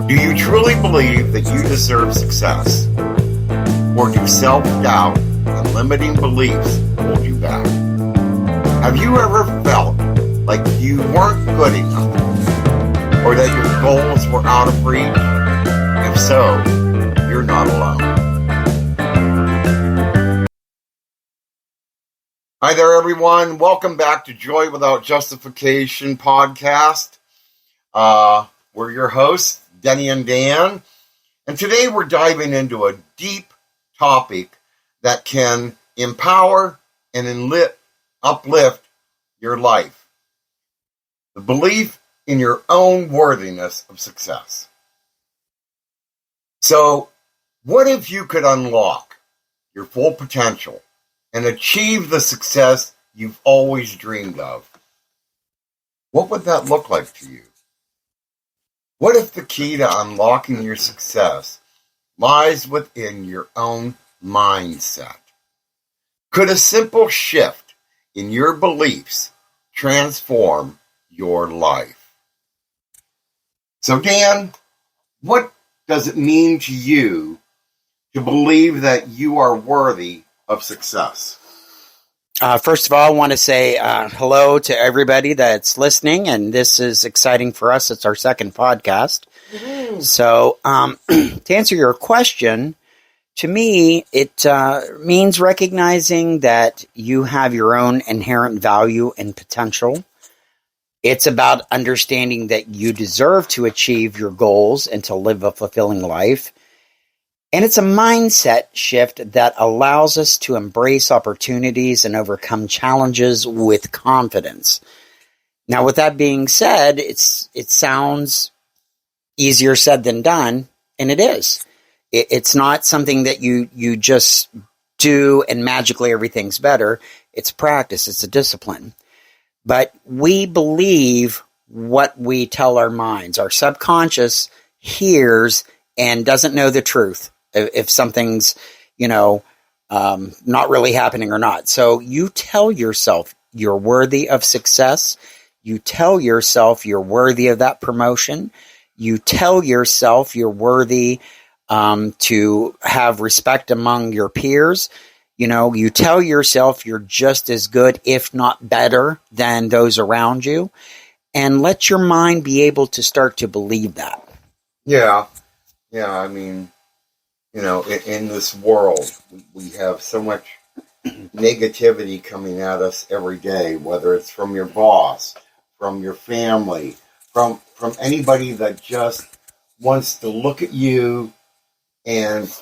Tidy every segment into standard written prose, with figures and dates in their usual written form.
Do you truly believe that you deserve success? Or do self-doubt and limiting beliefs hold you back? Have you ever felt like you weren't good enough? Or that your goals were out of reach? If so, you're not alone. Hi there, everyone. Welcome back to Joy Without Justification podcast. We're your hosts, Denny and Dan. And today we're diving into a deep topic that can empower and uplift your life. The belief in your own worthiness of success. So, what if you could unlock your full potential and achieve the success you've always dreamed of? What would that look like to you? What if the key to unlocking your success lies within your own mindset? Could a simple shift in your beliefs transform your life? So, Dan, what does it mean to you to believe that you are worthy of success? First of all, I want to say hello to everybody that's listening, and this is exciting for us. It's our second podcast. Mm-hmm. So to answer your question, to me, it means recognizing that you have your own inherent value and potential. It's about understanding that you deserve to achieve your goals and to live a fulfilling life. And it's a mindset shift that allows us to embrace opportunities and overcome challenges with confidence. Now, with that being said, it sounds easier said than done, and it is. It's not something that you just do and magically everything's better. It's practice. It's a discipline. But we believe what we tell our minds. Our subconscious hears and doesn't know the truth if something's, not really happening or not. So you tell yourself you're worthy of success. You tell yourself you're worthy of that promotion. You tell yourself you're worthy to have respect among your peers. You tell yourself you're just as good, if not better, than those around you. And let your mind be able to start to believe that. Yeah. I mean, in this world, we have so much negativity coming at us every day, whether it's from your boss, from your family, from anybody that just wants to look at you and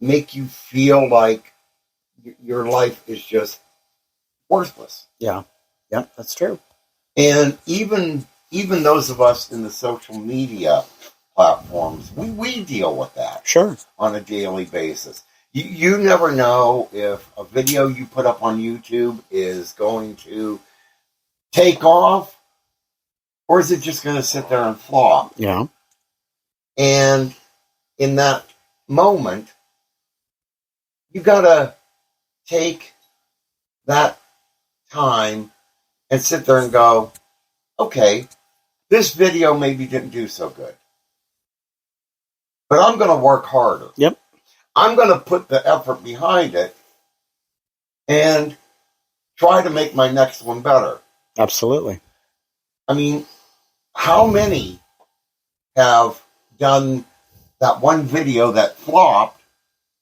make you feel like your life is just worthless. Yeah, that's true. And even those of us in the social media platforms, we deal with that. Sure. On a daily basis. You never know if a video you put up on YouTube is going to take off, or is it just going to sit there and flop? Yeah. And in that moment, you got to take that time and sit there and go, okay, this video maybe didn't do so good, but I'm going to work harder. Yep. I'm going to put the effort behind it and try to make my next one better. Absolutely. I mean, how many have done that one video that flopped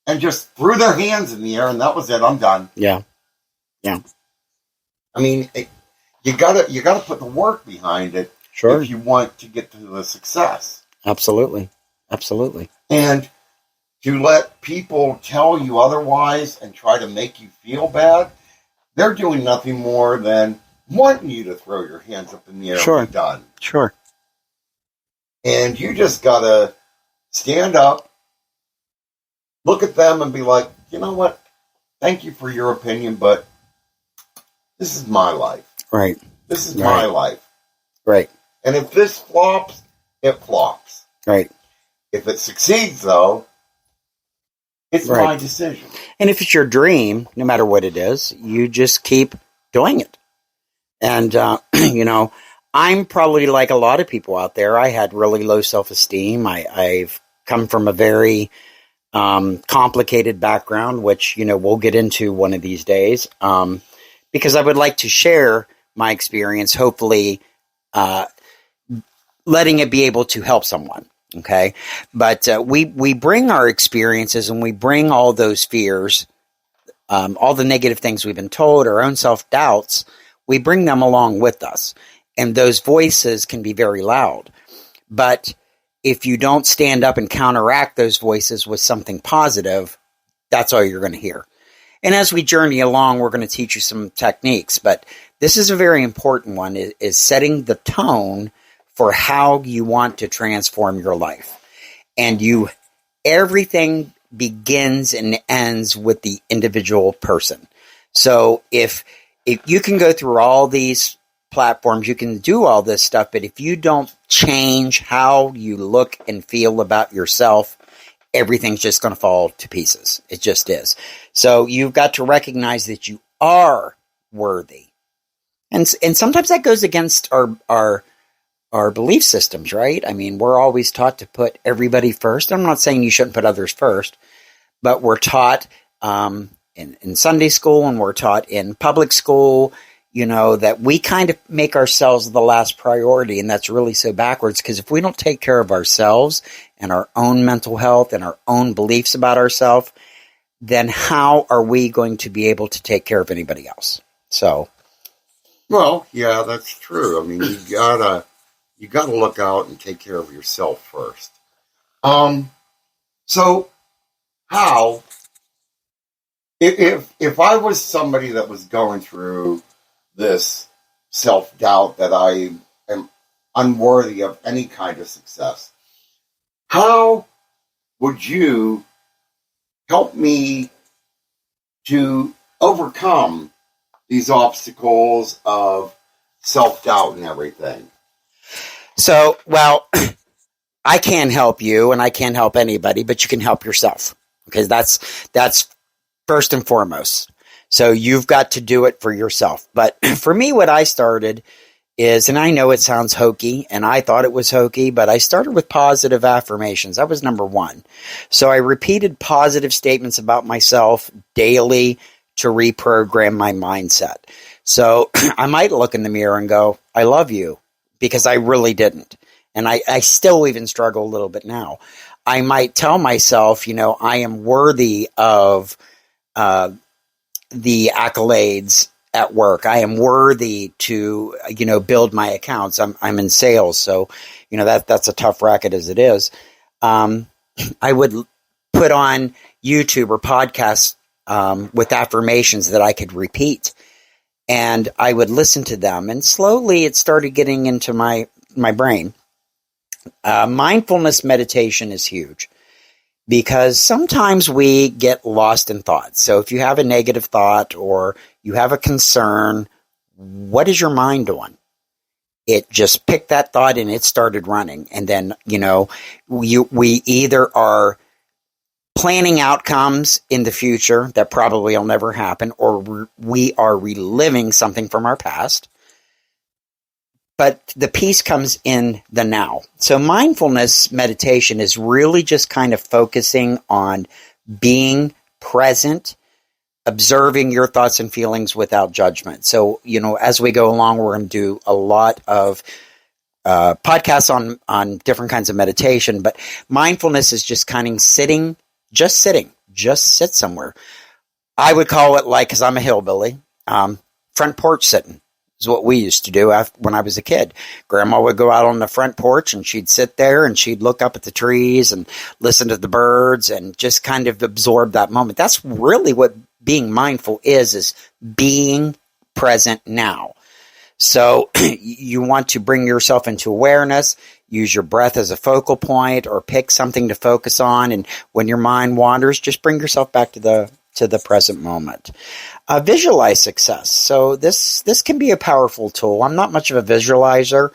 and just threw their hands in the air and that was it, I'm done? Yeah. I mean, you gotta put the work behind it. Sure. If you want to get to the success. Absolutely. And to let people tell you otherwise and try to make you feel bad, they're doing nothing more than wanting you to throw your hands up in the air and be done. Sure. And you just gotta stand up, look at them and be like, you know what? Thank you for your opinion, but this is my life. Right. This is my life. Right. And if this flops, it flops. Right. If it succeeds, though, it's my decision. And if it's your dream, no matter what it is, you just keep doing it. And, I'm probably like a lot of people out there. I had really low self-esteem. I've come from a very complicated background, which, we'll get into one of these days, because I would like to share my experience, hopefully letting it be able to help someone. Okay. But we bring our experiences and we bring all those fears, all the negative things we've been told, our own self-doubts, we bring them along with us. And those voices can be very loud. But if you don't stand up and counteract those voices with something positive, that's all you're going to hear. And as we journey along, we're going to teach you some techniques. But this is a very important one, is setting the tone for how you want to transform your life. And everything begins and ends with the individual person. So if you can go through all these platforms, you can do all this stuff, but if you don't change how you look and feel about yourself, everything's just going to fall to pieces. It just is. So you've got to recognize that you are worthy. And sometimes that goes against our belief systems, right? I mean, we're always taught to put everybody first. I'm not saying you shouldn't put others first, but we're taught in Sunday school and we're taught in public school, that we kind of make ourselves the last priority. And that's really so backwards, because if we don't take care of ourselves and our own mental health and our own beliefs about ourselves, then how are we going to be able to take care of anybody else? So. Well, yeah, that's true. I mean, you gotta look out and take care of yourself first. So how, if I was somebody that was going through this self-doubt that I am unworthy of any kind of success, how would you help me to overcome these obstacles of self-doubt and everything? So, well, I can't help you and I can't help anybody, but you can help yourself, because that's first and foremost. So you've got to do it for yourself. But for me, what I started is, and I know it sounds hokey, and I thought it was hokey, but I started with positive affirmations. That was number one. So I repeated positive statements about myself daily to reprogram my mindset. So I might look in the mirror and go, I love you, because I really didn't. And I still even struggle a little bit now. I might tell myself, I am worthy of the accolades at work. I am worthy to, build my accounts. I'm in sales. So, that's a tough racket as it is. I would put on YouTube or podcasts with affirmations that I could repeat, and I would listen to them, and slowly it started getting into my brain. Mindfulness meditation is huge, because sometimes we get lost in thoughts. So if you have a negative thought or you have a concern, what is your mind doing? It just picked that thought and it started running. And then, we either are planning outcomes in the future that probably will never happen, or we are reliving something from our past. But the peace comes in the now. So mindfulness meditation is really just kind of focusing on being present, observing your thoughts and feelings without judgment. So, as we go along, we're going to do a lot of podcasts on different kinds of meditation. But mindfulness is just kind of sitting, just sit somewhere. I would call it, like, because I'm a hillbilly, front porch sitting. Is what we used to do when I was a kid. Grandma would go out on the front porch and she'd sit there and she'd look up at the trees and listen to the birds and just kind of absorb that moment. That's really what being mindful is being present now. So you want to bring yourself into awareness, use your breath as a focal point, or pick something to focus on. And when your mind wanders, just bring yourself back to the present moment. Visualize success. So this can be a powerful tool. I'm not much of a visualizer,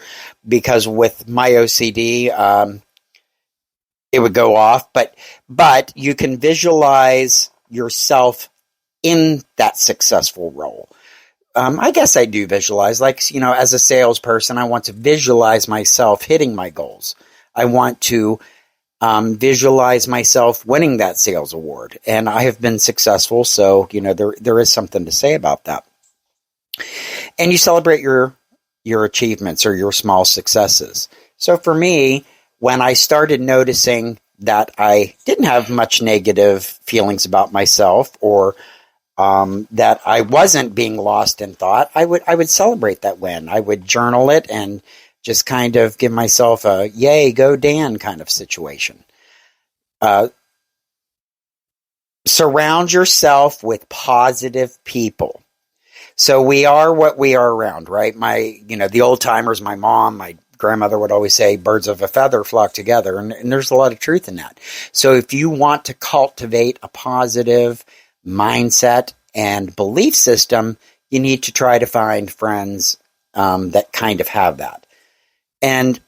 because with my OCD, it would go off. But you can visualize yourself in that successful role. I guess I do visualize. Like, you know, as a salesperson, I want to visualize myself hitting my goals. I want to visualize myself winning that sales award. And I have been successful. So, you know, there is something to say about that. And you celebrate your achievements or your small successes. So for me, when I started noticing that I didn't have much negative feelings about myself, or that I wasn't being lost in thought, I would celebrate that win. I would journal it and just kind of give myself a yay, go Dan kind of situation. Surround yourself with positive people. So we are what we are around, right? The old timers, my mom, my grandmother would always say, birds of a feather flock together. And there's a lot of truth in that. So if you want to cultivate a positive mindset and belief system, you need to try to find friends that kind of have that. And,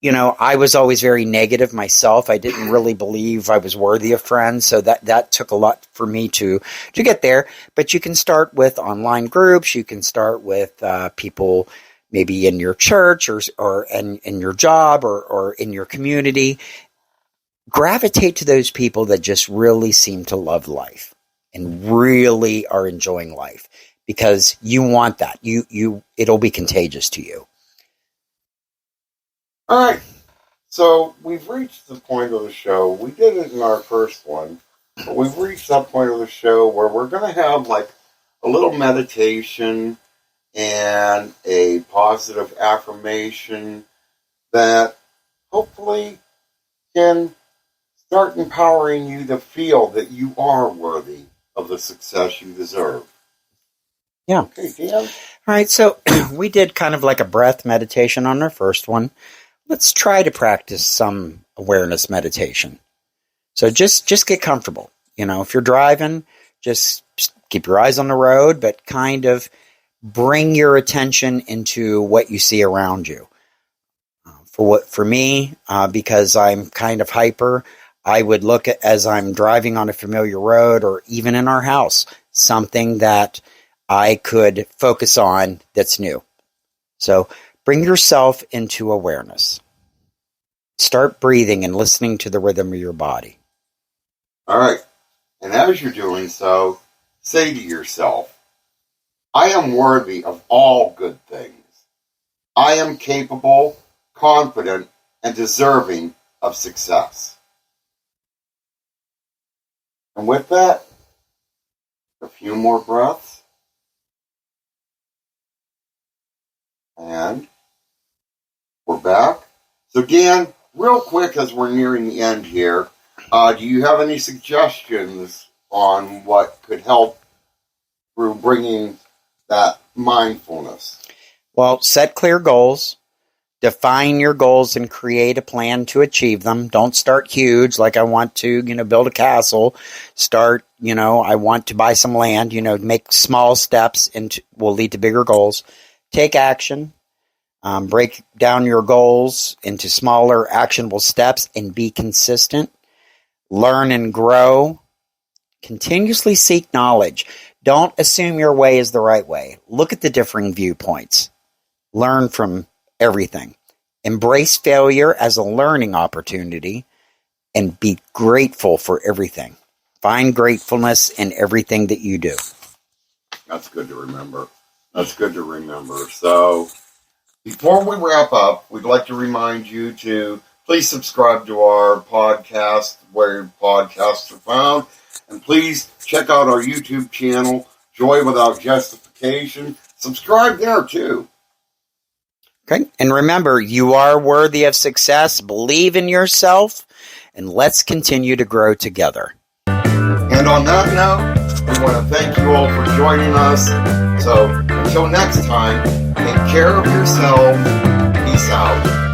you know, I was always very negative myself. I didn't really believe I was worthy of friends. So that took a lot for me to get there. But you can start with online groups. You can start with people maybe in your church or in your job or in your community. Gravitate to those people that just really seem to love life and really are enjoying life, because you want that. It'll be contagious to you. All right, so we've reached the point of the show. We did it in our first one, but we've reached that point of the show where we're going to have like a little meditation and a positive affirmation that hopefully can start empowering you to feel that you are worthy of the success you deserve. Yeah. Okay, Dan? All right, so we did kind of like a breath meditation on our first one. Let's try to practice some awareness meditation. So just get comfortable. You know, if you're driving, just keep your eyes on the road, but kind of bring your attention into what you see around you. For me, because I'm kind of hyper, I would look at, as I'm driving on a familiar road or even in our house, something that I could focus on that's new. So bring yourself into awareness. Start breathing and listening to the rhythm of your body. All right. And as you're doing so, say to yourself, I am worthy of all good things. I am capable, confident, and deserving of success. And with that, a few more breaths. And we're back. So Dan, real quick as we're nearing the end here, do you have any suggestions on what could help through bringing that mindfulness? Well, set clear goals. Define your goals and create a plan to achieve them. Don't start huge, like I want to, build a castle. Start, I want to buy some land. Make small steps and will lead to bigger goals. Take action. Break down your goals into smaller actionable steps and be consistent. Learn and grow. Continuously seek knowledge. Don't assume your way is the right way. Look at the differing viewpoints. Learn from everything. Embrace failure as a learning opportunity and be grateful for everything. Find gratefulness in everything that you do. That's good to remember. So, before we wrap up, we'd like to remind you to please subscribe to our podcast where podcasts are found. And please check out our YouTube channel, Joy Without Justification. Subscribe there too. Okay. And remember, you are worthy of success. Believe in yourself, and let's continue to grow together. And on that note, we want to thank you all for joining us. So until next time, take care of yourself. Peace out.